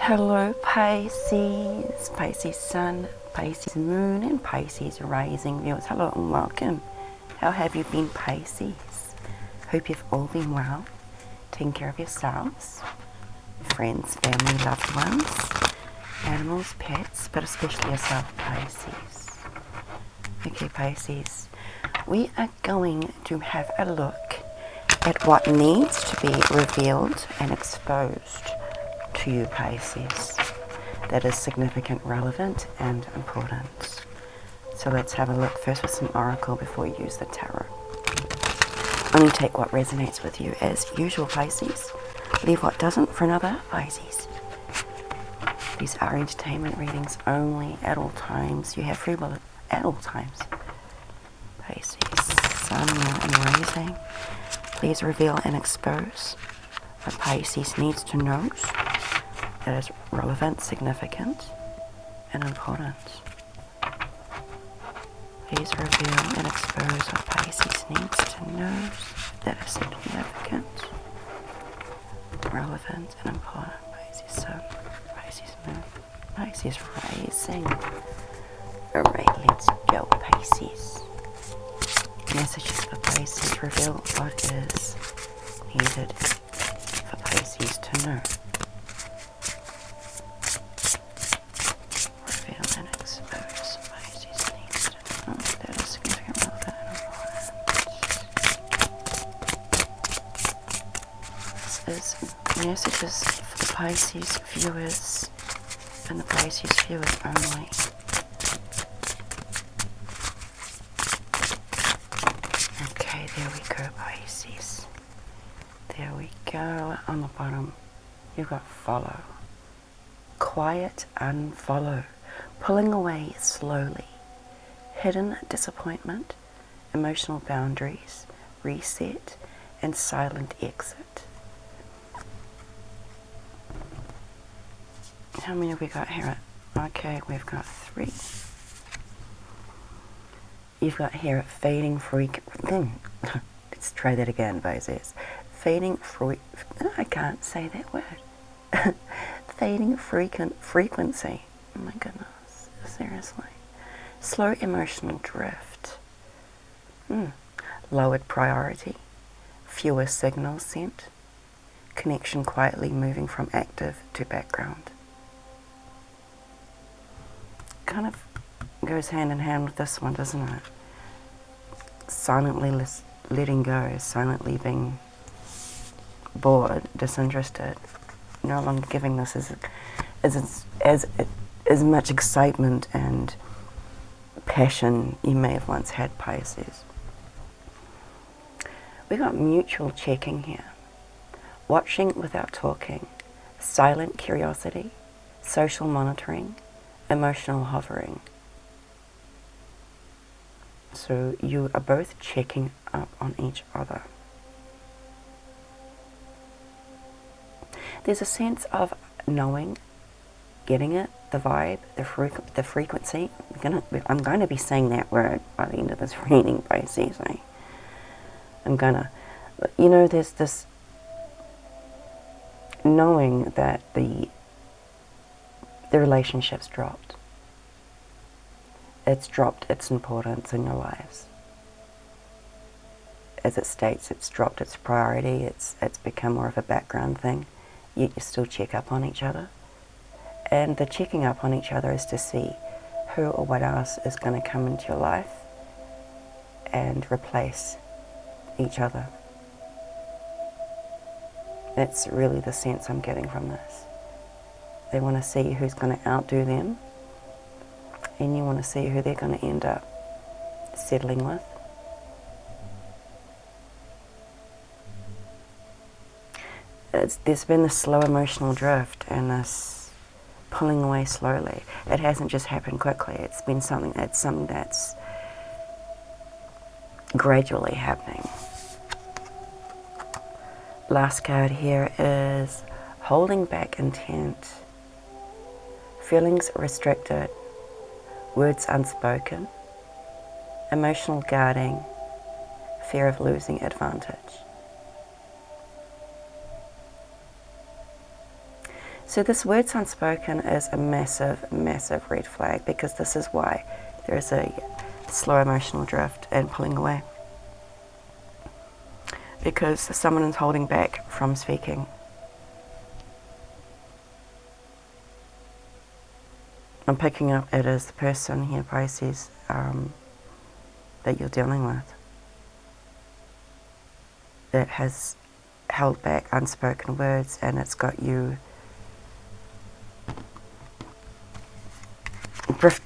Hello Pisces, Pisces Sun, Pisces Moon and Pisces Rising viewers. Hello and welcome. How have you been, Pisces? Hope you've all been well, taking care of yourselves, friends, family, loved ones, animals, pets, but especially yourself, Pisces. Okay, Pisces, we are going to have a look at what needs to be revealed and exposed to you, Pisces, that is significant, relevant, and important. So let's have a look first with some oracle before we use the tarot. Only take what resonates with you as usual, Pisces. Leave what doesn't for another, Pisces. These are entertainment readings only at all times. You have free will at all times. Pisces, Sun, Moon, and Rising. Please reveal and expose what Pisces needs to know that is relevant, significant, and important. Please reveal and expose what Pisces needs to know that is significant, relevant, and important. Pisces Sun, Pisces Moon, Pisces Rising. Alright, let's go, Pisces. Messages for Pisces. Reveal what is needed for Pisces to know. Reveal and expose what Pisces needs to know that is significant, relevant, and important. This is messages for the Pisces viewers and the Pisces viewers only. Okay, there we go, Pisces. There we go. On the bottom, you've got follow. Quiet unfollow. Pulling away slowly. Hidden disappointment. Emotional boundaries. Reset. And silent exit. How many have we got here? Okay, we've got 3. You've got here fading let's try that again, Pisces. Fading I can't say that word. Fading frequency. Oh my goodness, seriously. Slow emotional drift. Lowered priority. Fewer signals sent. Connection quietly moving from active to background. Kind of goes hand in hand with this one, doesn't it? Silently letting go, silently being bored, disinterested, no longer giving this as much excitement and passion you may have once had, Pisces. We got mutual checking here, watching without talking, silent curiosity, social monitoring, emotional hovering. So you are both checking up on each other. There's a sense of knowing, getting it, the vibe, the frequency. I'm going to be saying that word by the end of this reading, Pisces. There's this knowing that the relationship's dropped. It's dropped its importance in your lives. As it states, it's dropped its priority, it's become more of a background thing, yet you still check up on each other. And the checking up on each other is to see who or what else is going to come into your life and replace each other. That's really the sense I'm getting from this. They want to see who's going to outdo them, and you want to see who they're going to end up settling with. There's been this slow emotional drift and this pulling away slowly. It hasn't just happened quickly. It's been something that's gradually happening. Last card here is holding back intent. Feelings restricted. Words unspoken, emotional guarding, fear of losing advantage. So this words unspoken is a massive, massive red flag, because this is why there is a slow emotional drift and pulling away. Because someone is holding back from speaking. I'm picking up it as the person here, Pisces, that you're dealing with, that has held back unspoken words, and it's got you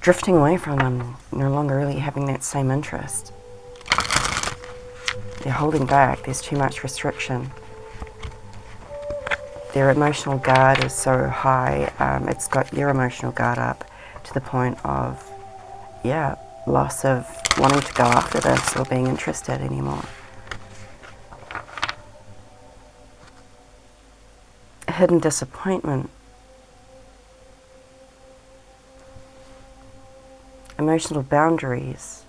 drifting away from them, no longer really having that same interest. They're holding back, there's too much restriction. Their emotional guard is so high, it's got your emotional guard up to the point of, loss of wanting to go after this or being interested anymore. Hidden disappointment. Emotional boundaries.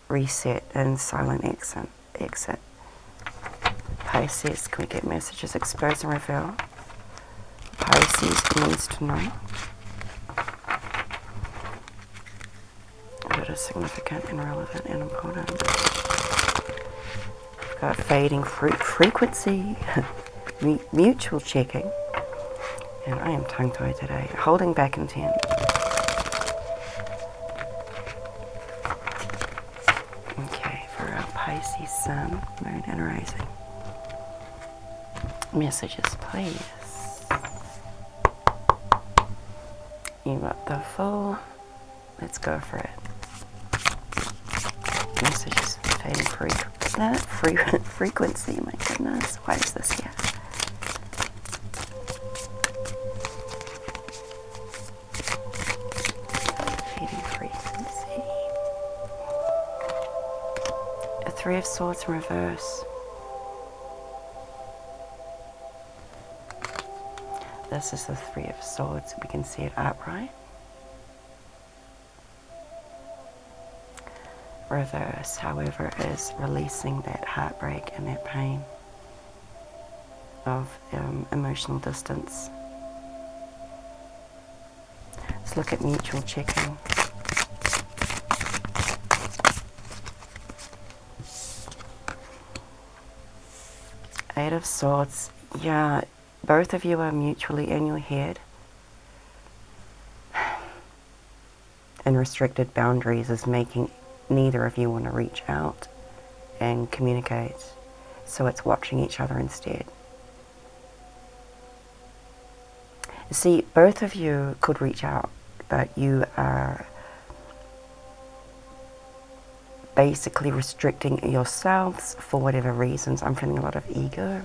Reset and silent exit. Pisces, can we get messages, expose and reveal? Pisces needs to know. What is significant and relevant and important? We've got fading frequency, mutual checking, and I am tongue-tied today. Holding back intent. Okay, for our Pisces Sun, Moon and Rising. Messages, please. You got the full. Let's go for it. Messages, fading frequency. My goodness, why is this here? Fading frequency. A Three of Swords in reverse. This is the Three of Swords. We can see it upright. Reverse, however, is releasing that heartbreak and that pain of emotional distance. Let's look at mutual checking. Eight of Swords. Yeah, both of you are mutually in your head. And restricted boundaries is making neither of you want to reach out and communicate. So it's watching each other instead. See, both of you could reach out, but you are basically restricting yourselves for whatever reasons. I'm feeling a lot of ego.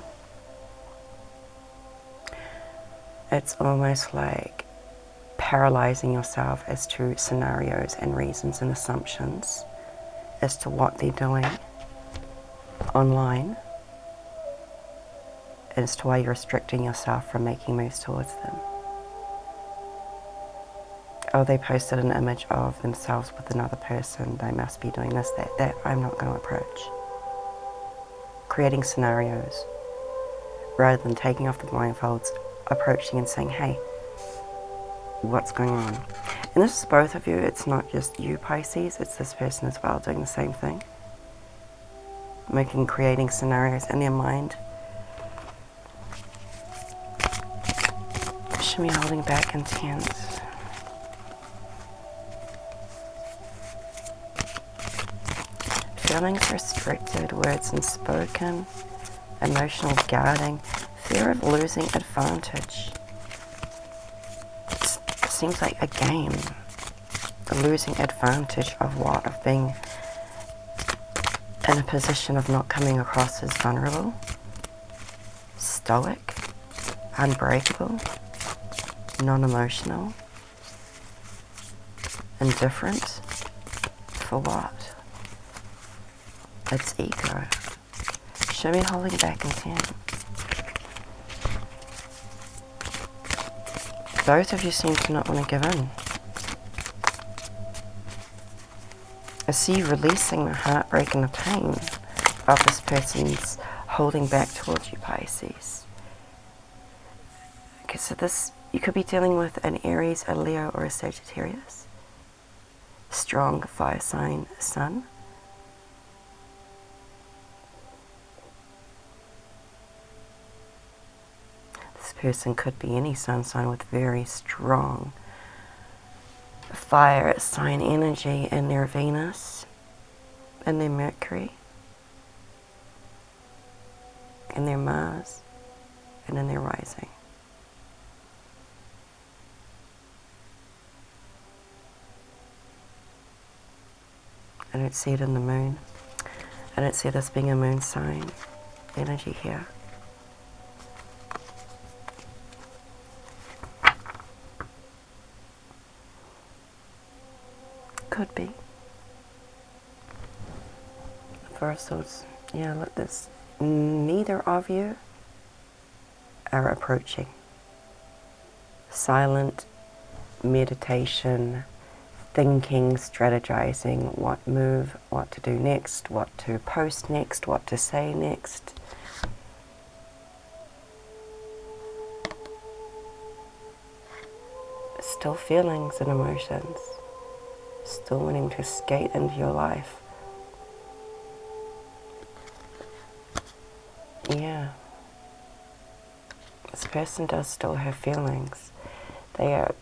It's almost like paralyzing yourself as to scenarios and reasons and assumptions as to what they're doing online, as to why you're restricting yourself from making moves towards them. Oh, they posted an image of themselves with another person. They must be doing this, that. I'm not going to approach. Creating scenarios rather than taking off the blindfolds, approaching and saying, hey, what's going on? And this is both of you. It's not just you, Pisces. It's this person as well doing the same thing. Creating scenarios in their mind. Should be holding back intent. Feelings restricted, words unspoken, emotional guarding, fear of losing advantage. It seems like a game. Losing advantage of what? Of being in a position of not coming across as vulnerable, stoic, unbreakable, non-emotional, indifferent. For what? It's ego. Show me holding back intent. Both of you seem to not want to give in. I see you releasing the heartbreak and the pain of this person's holding back towards you, Pisces. Okay, so this, you could be dealing with an Aries, a Leo, or a Sagittarius. Strong fire sign sun. This person could be any sun sign with very strong fire sign energy in their Venus, in their Mercury, in their Mars, and in their rising. I don't see it in the moon. I don't see this being a moon sign energy here. Could be. First, so it's, yeah, look, this, neither of you are approaching. Silent meditation, thinking, strategizing, what move, what to do next, what to post next, what to say next. Still feelings and emotions, still wanting to skate into your life. Yeah. This person does still have feelings. They are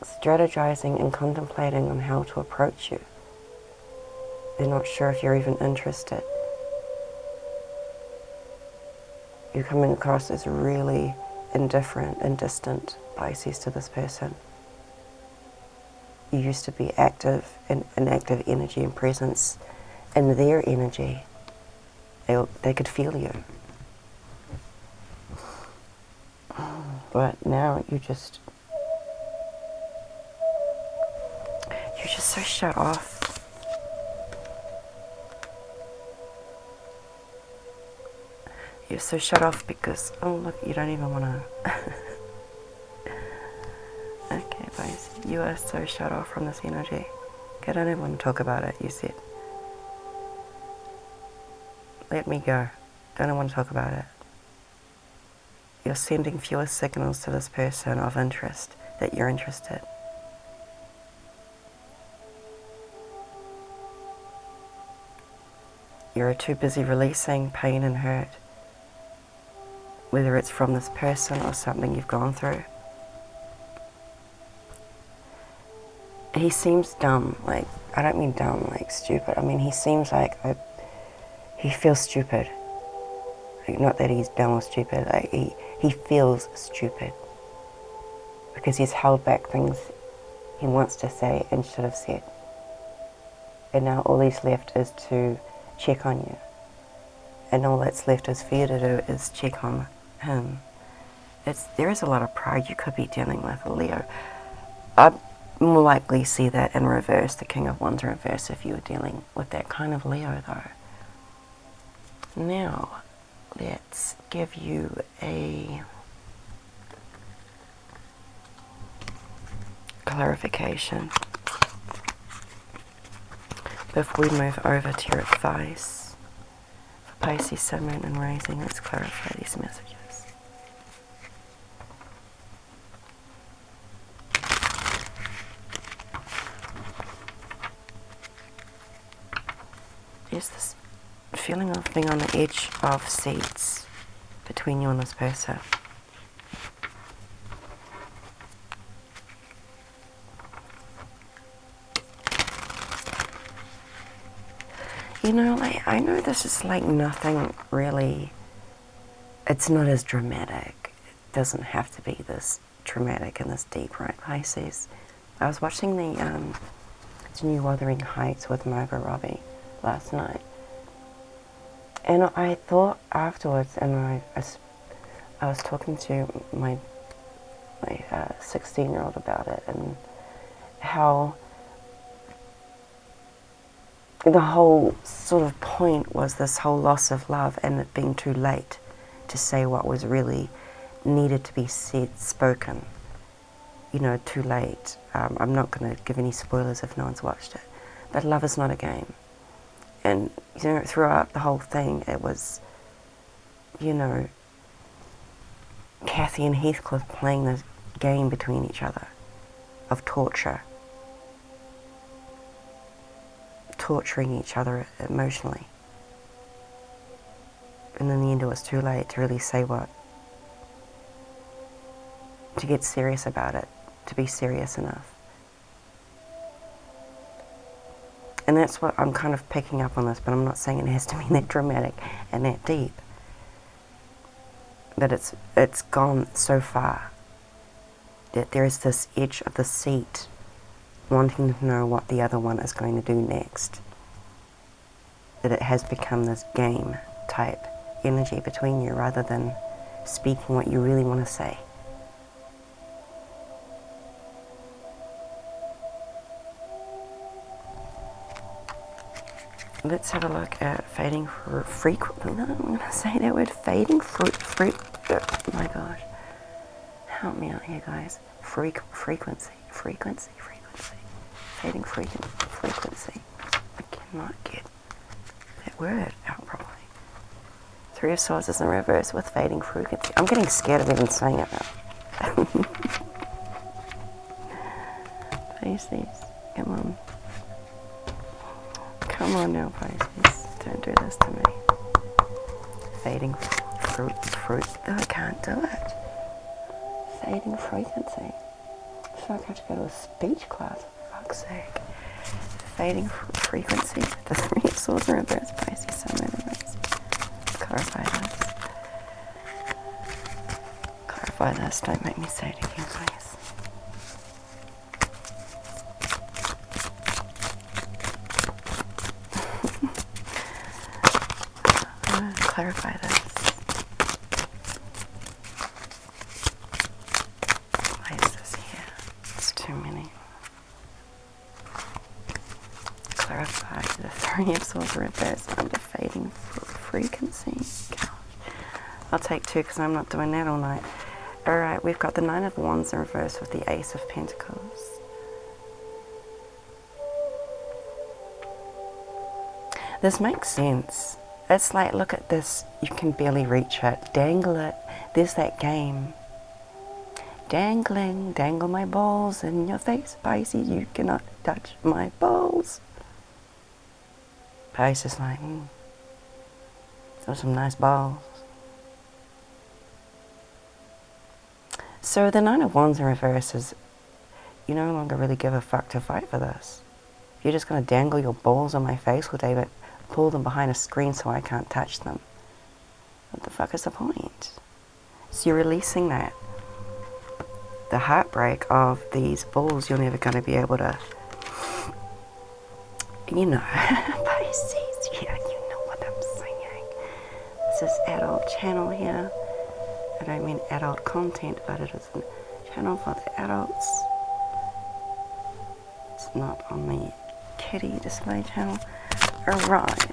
strategizing and contemplating on how to approach you. They're not sure if you're even interested. You're coming across as really indifferent and distant, Pisces, to this person. You used to be active, in an active energy and presence in their energy. They could feel you. But now you're just so shut off. You're so shut off because, oh look, you don't even want to. Okay, guys, you are so shut off from this energy. Okay, I don't even want to talk about it, you said. Let me go. Don't want to talk about it. You're sending fewer signals to this person of interest, that you're interested. You're too busy releasing pain and hurt, whether it's from this person or something you've gone through. He seems dumb, like, I don't mean dumb, like stupid. I mean, he seems like, he feels stupid. Like, not that he's dumb or stupid, like he feels stupid. Because he's held back things he wants to say and should have said. And now all he's left is to check on you. And all that's left is for you to do is check on him. There is a lot of pride you could be dealing with, Leo. I more likely see that in reverse, the King of Wands in reverse, if you were dealing with that kind of Leo, though. Now, let's give you a clarification before we move over to your advice for Pisces, Sun, Moon, and Rising. Let's clarify these messages. There's this feeling of being on the edge of seats between you and this person. You know, like, I know this is like nothing really, it's not as dramatic. It doesn't have to be this dramatic and this deep, right, Pisces? I was watching the new Wuthering with Margot Robbie last night. And I thought afterwards, and I was talking to my 16-year-old about it, and how the whole sort of point was this whole loss of love and it being too late to say what was really needed to be said, spoken. You know, too late. I'm not going to give any spoilers if no one's watched it. But love is not a game. And, you know, throughout the whole thing, it was, you know, Kathy and Heathcliff playing this game between each other of torture, torturing each other emotionally. And in the end it was too late to really say what, to get serious about it, to be serious enough. And that's what I'm kind of picking up on this, but I'm not saying it has to be that dramatic and that deep. But it's gone so far that there is this edge of the seat wanting to know what the other one is going to do next. That it has become this game type energy between you rather than speaking what you really want to say. Let's have a look at fading frequency. No, I'm going to say that word, fading oh my gosh. Help me out here, guys. Frequency. Fading frequency. I cannot get that word out properly. Three of Swords is in reverse with fading frequency. I'm getting scared of even saying it now. Pisces, come on. Come on now, Pisces. Don't do this to me. Fading fruit. Oh, I can't do it. Fading frequency. I feel like I have to go to a speech class, for fuck's sake. Fading frequency. The Three of Swords in reverse, Pisces, Sun, Moon, and Race. Clarify this. Clarify this. Don't make me say it again, please. Clarify this. Why is this here? It's too many. Clarify the Three of Swords reverse under fading frequency. Gosh. I'll take two because I'm not doing that all night. Alright, we've got the Nine of Wands in reverse with the Ace of Pentacles. This makes sense. It's like, look at this, you can barely reach it. Dangle it. There's that game. Dangling, dangle my balls in your face, Pisces. You cannot touch my balls. Pisces like, those are some nice balls. So the Nine of Wands in reverse is, you no longer really give a fuck to fight for this. You're just going to dangle your balls on my face all day, but pull them behind a screen so I can't touch them. What the fuck is the point? So you're releasing that. The heartbreak of these balls, you're never going to be able to, you know, Pisces, yeah, you know what I'm saying. This is adult channel here. I don't mean adult content, but it is a channel for the adults. It's not on the kiddie display channel. Alright,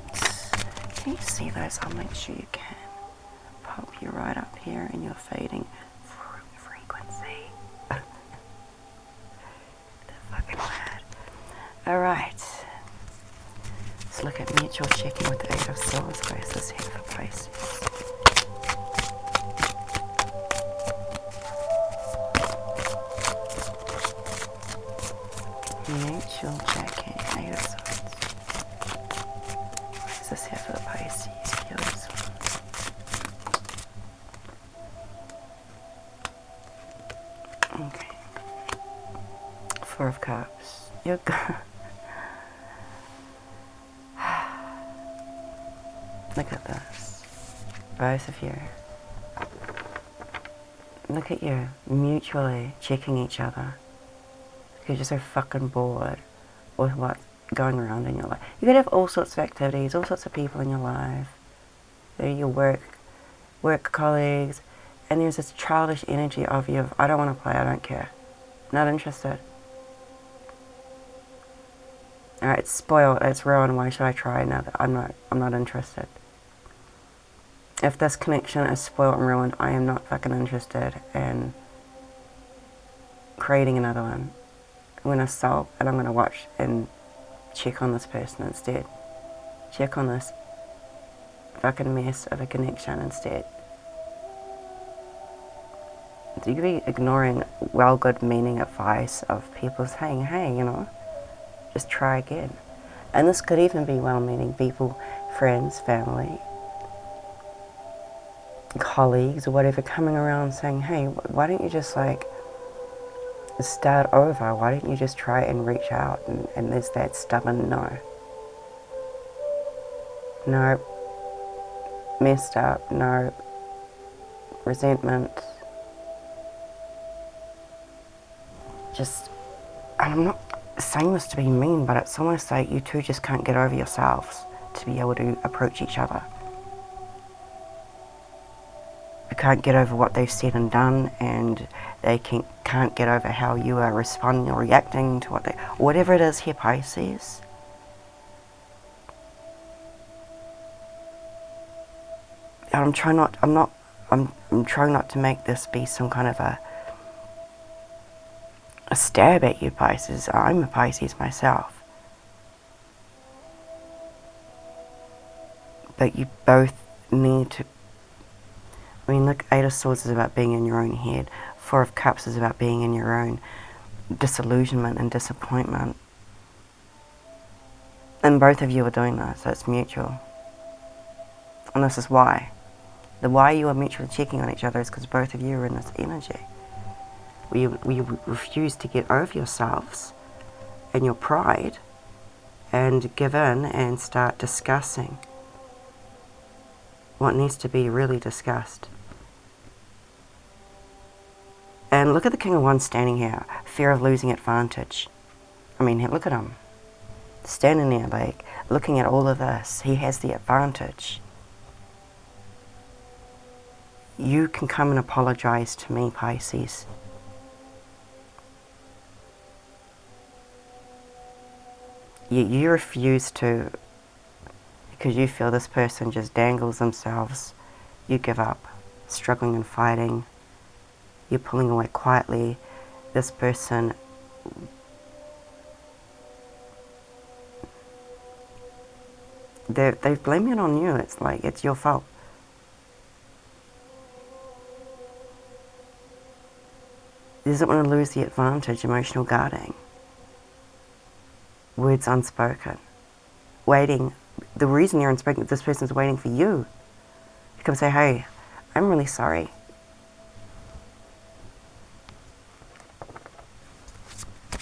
can you see those? I'll make sure you can. Pop you right up here in your fading frequency. The fucking word. Alright, let's look at mutual checking with the Eight of Swords. Where's this here for Pisces? Mutual checking, Eight of Swords. This here for the Pisces, okay. Four of Cups. You're good. Look at this. Both of you. Look at you mutually checking each other. Because you're so fucking bored with what's going around in your life. You could have all sorts of activities, all sorts of people in your life. Your work colleagues, and there's this childish energy of you of, I don't want to play, I don't care. Not interested. Alright, it's spoiled, it's ruined, why should I try now that I'm not interested. If this connection is spoiled and ruined, I am not fucking interested in creating another one. I'm gonna stop and I'm gonna watch and check on this person instead. Check on this fucking mess of a connection instead. You could be ignoring well good meaning advice of people saying, hey, you know, just try again. And this could even be well meaning people, friends, family, colleagues or whatever, coming around saying, hey, why don't you just like start over? Why don't you just try and reach out? And there's that stubborn no. No, messed up, no, resentment. Just, and I'm not saying this to be mean, but it's almost like you two just can't get over yourselves to be able to approach each other. They can't get over what they've said and done, and they can't get over how you are responding or reacting to whatever it is here, Pisces. And I'm trying not to make this be some kind of a stab at you, Pisces. I'm a Pisces myself. But you both need to, I mean, look, Eight of Swords is about being in your own head. Four of Cups is about being in your own disillusionment and disappointment. And both of you are doing this, so it's mutual. And this is why. The why you are mutually checking on each other is because both of you are in this energy. We refuse to get over yourselves and your pride and give in and start discussing what needs to be really discussed. And look at the King of Wands standing here, fear of losing advantage. I mean, look at him. Standing there, like, looking at all of this. He has the advantage. You can come and apologize to me, Pisces. You refuse to, because you feel this person just dangles themselves. You give up, struggling and fighting. You're pulling away quietly. This person they blame it on you. It's like it's your fault. He doesn't want to lose the advantage, emotional guarding. Words unspoken. Waiting. The reason you're unspoken, this person's waiting for you to come say, hey, I'm really sorry.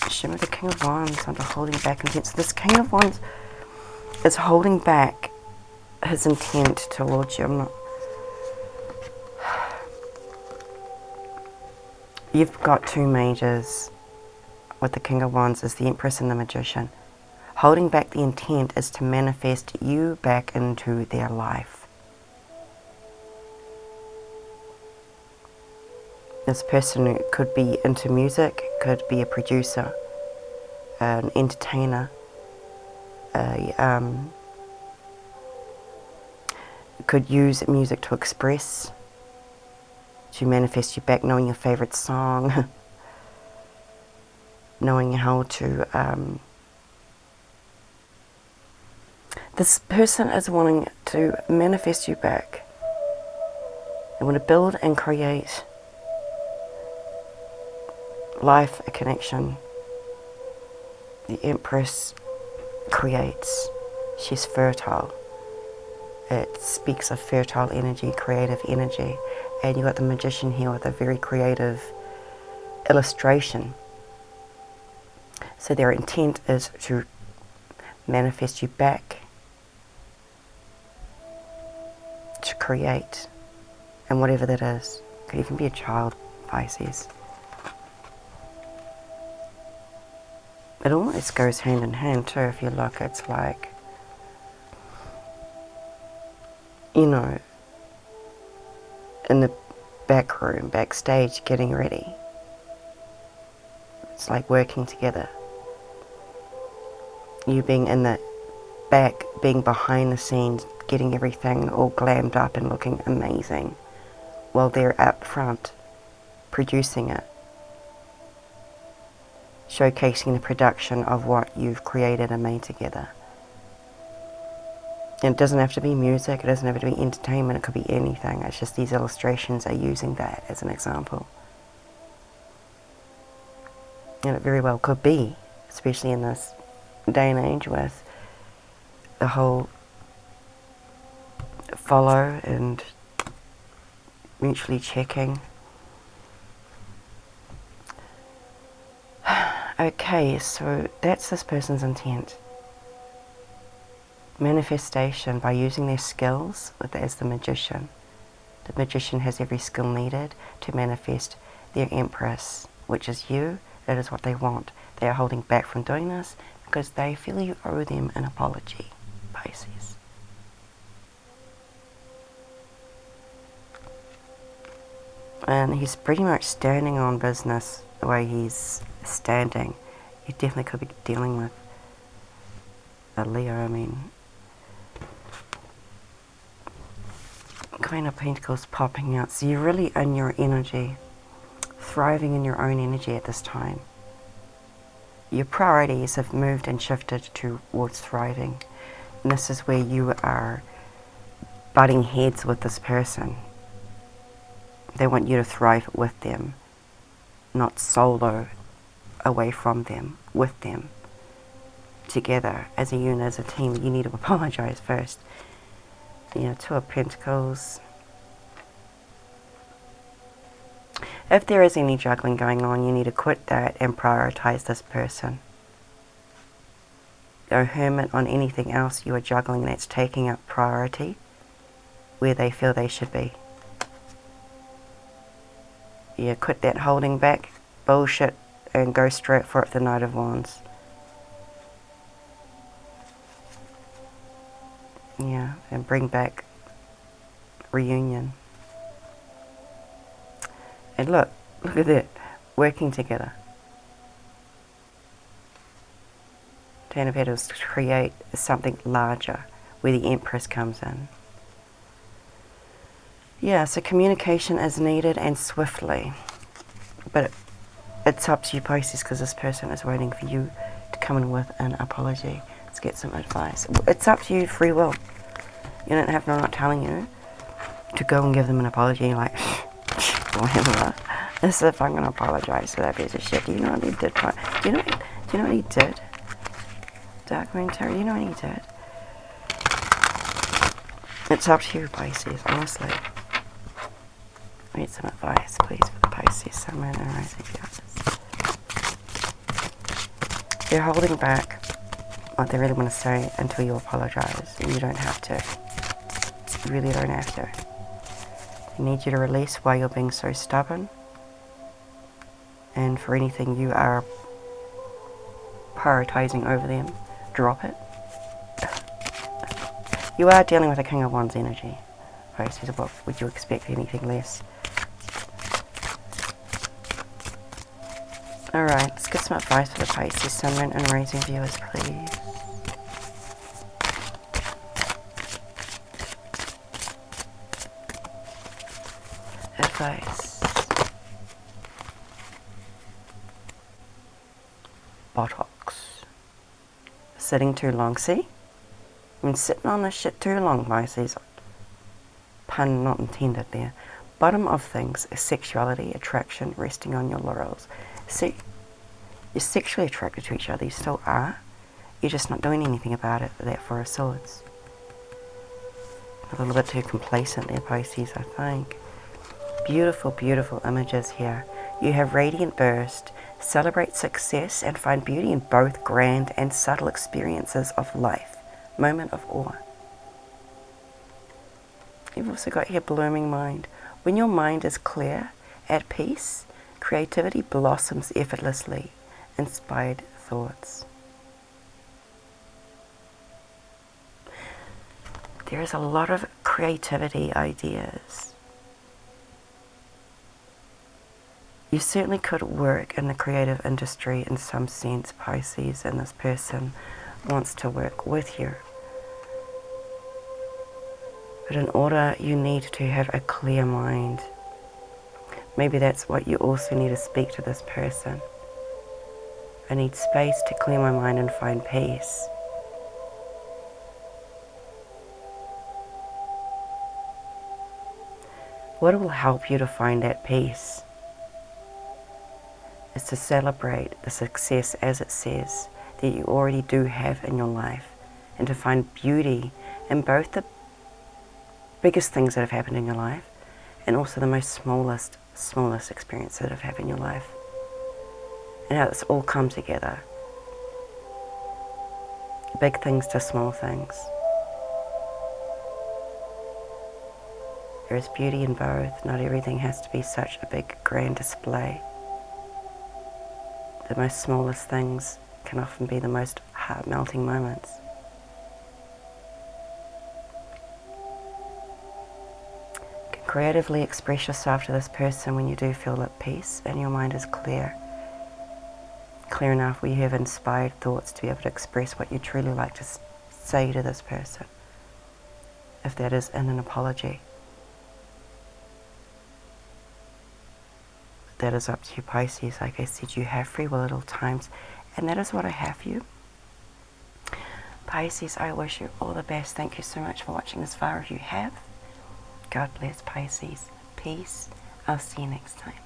Shimmer the King of Wands under holding back intent. So this King of Wands is holding back his intent towards you. You've got two majors with the King of Wands is the Empress and the Magician. Holding back the intent is to manifest you back into their life. This person could be into music, could be a producer, an entertainer, could use music to express, to manifest you back, knowing your favorite song, knowing how to... This person is wanting to manifest you back. They want to build and create life, a connection. The Empress creates. She's fertile. It speaks of fertile energy, creative energy. And you've got the Magician here with a very creative illustration. So their intent is to manifest you back, to create, and whatever that is. It could even be a child, Pisces. It almost goes hand in hand too, if you look. It's like, you know, in the back room, backstage, getting ready. It's like working together. You being in the back, being behind the scenes, getting everything all glammed up and looking amazing, while they're up front, producing it. Showcasing the production of what you've created and made together. And it doesn't have to be music, it doesn't have to be entertainment, it could be anything. It's just these illustrations are using that as an example. And it very well could be, especially in this day and age with the whole follow and mutually checking. Okay, so that's this person's intent. Manifestation by using their skills as the magician. The magician has every skill needed to manifest their empress, which is you. That is what they want. They are holding back from doing this because they feel you owe them an apology, Pisces. And he's pretty much standing on business the way he's standing. You definitely could be dealing with a Leo, I mean. Queen of Pentacles popping out. So you're really in your energy, thriving in your own energy at this time. Your priorities have moved and shifted towards thriving. And this is where you are butting heads with this person. They want you to thrive with them, not solo away from them, with them. Together, as a unit, as a team, you need to apologize first. You know, Two of Pentacles. If there is any juggling going on, you need to quit that and prioritize this person. Go hermit on anything else you are juggling that's taking up priority where they feel they should be. Yeah, quit that holding back bullshit and go straight for it, the Knight of Wands. Yeah, and bring back reunion. And look at that, working together. Ten of Petals to create something larger where the Empress comes in. Yeah, so communication is needed and swiftly. But it's up to you, Pisces, because this person is waiting for you to come in with an apology. Let's get some advice. It's up to you, free will. You don't have to, I'm not telling you to go and give them an apology like, whatever. As if I'm going to apologize to that piece of shit. Do you know what he did? Do you know what he did? Dark Moon Tarot, do you know what he did? It's up to you, Pisces, honestly. I need some advice, please, for the Pisces, Sun, Moon, and Rising Stars. They're holding back what they really want to say until you apologize. And you don't have to. You really don't have to. They need you to release why you're being so stubborn. And for anything you are prioritizing over them, drop it. You are dealing with a King of Wands energy. Pisces, what would you expect anything less? Alright, let's get some advice for the Pisces, Sun, Moon, and Rising viewers, please. Advice. Botox. Sitting too long, see? I've been sitting on this shit too long, Pisces. Pun not intended there. Bottom of things is sexuality, attraction, resting on your laurels. See, you're sexually attracted to each other, you still are. You're just not doing anything about it, that Four of Swords. A little bit too complacent there, Pisces, I think. Beautiful, beautiful images here. You have radiant burst. Celebrate success and find beauty in both grand and subtle experiences of life. Moment of awe. You've also got here blooming mind. When your mind is clear, at peace, creativity blossoms effortlessly. Inspired thoughts. There is a lot of creativity ideas. You certainly could work in the creative industry in some sense, Pisces, and this person wants to work with you. But in order, you need to have a clear mind. Maybe that's what you also need to speak to this person. I need space to clear my mind and find peace. What will help you to find that peace? is to celebrate the success, as it says, that you already do have in your life, and to find beauty in both the biggest things that have happened in your life and also the most smallest experiences that have happened in your life, and how it's all come together. Big things to small things. There is beauty in both. Not everything has to be such a big grand display. The most smallest things can often be the most heart-melting moments. You can creatively express yourself to this person when you do feel at peace and your mind is clear. Clear enough where you have inspired thoughts to be able to express what you truly like to say to this person, if that is in an apology. That is up to you, Pisces. Like I said, you have free will at all times, and that is what I have for you. Pisces, I wish you all the best. Thank you so much for watching this far if you have. God bless, Pisces. Peace. I'll see you next time.